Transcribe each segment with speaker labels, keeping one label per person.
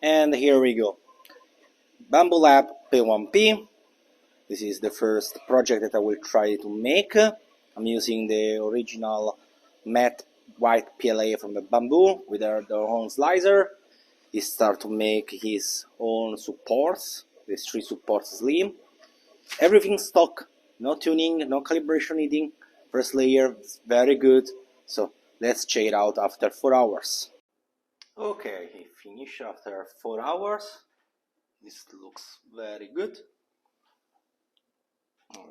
Speaker 1: And here we go. Bambulab P1P. This is the first project that I will try to make. I'm using the original matte white PLA from the bamboo with their own slicer. He started to make his own supports, these 3 supports slim. Everything stock, no tuning, no calibration needing. First layer is very good. So let's check it out after 4 hours. Okay, he finished after 4 hours. This looks very good.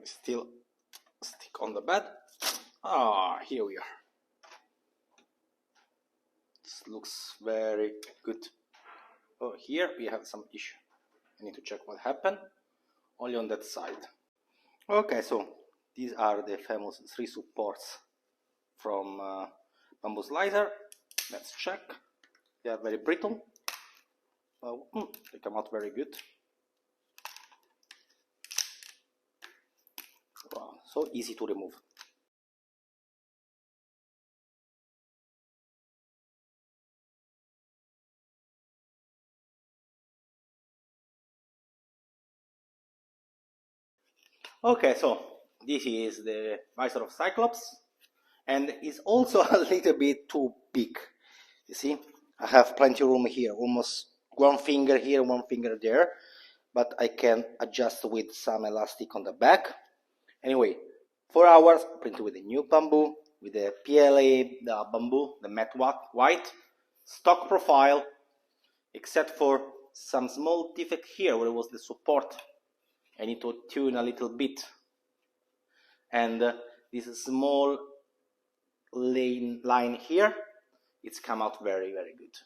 Speaker 1: Still stick on the bed. Here we are. This looks very good. Oh, here we have some issue. I need to check what happened. Only on that side. Okay, so these are the famous 3 supports from bamboo slicer. Let's check. They are very brittle. They come out very good. Wow, so easy to remove. Okay, so this is the visor of Cyclops, and it's also a little bit too big. You see, I have plenty of room here, almost 1 finger here, 1 finger there, but I can adjust with some elastic on the back. Anyway, 4 hours printed with the new bamboo, with the PLA, the bamboo, the matte white, stock profile, except for some small defect here where was the support. I need to tune a little bit, and this small line here, it's come out very, very good.